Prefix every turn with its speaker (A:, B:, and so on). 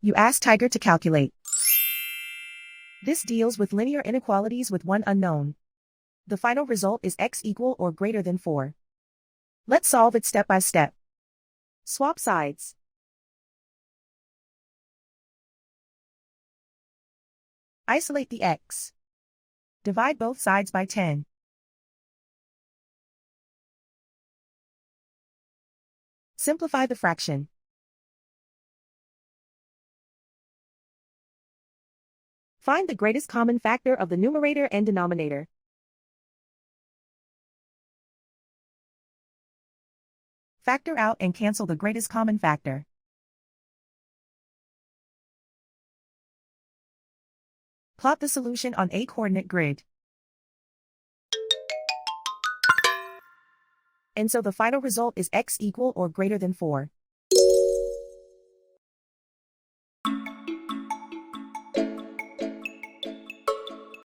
A: You ask Tiger to calculate. This deals with linear inequalities with one unknown. The final result is x equal or greater than 4. Let's solve it step by step. Swap sides. Isolate the x. Divide both sides by 10. Simplify the fraction. Find the greatest common factor of the numerator and denominator. Factor out and cancel the greatest common factor. Plot the solution on a coordinate grid. And so the final result is x equal or greater than 4.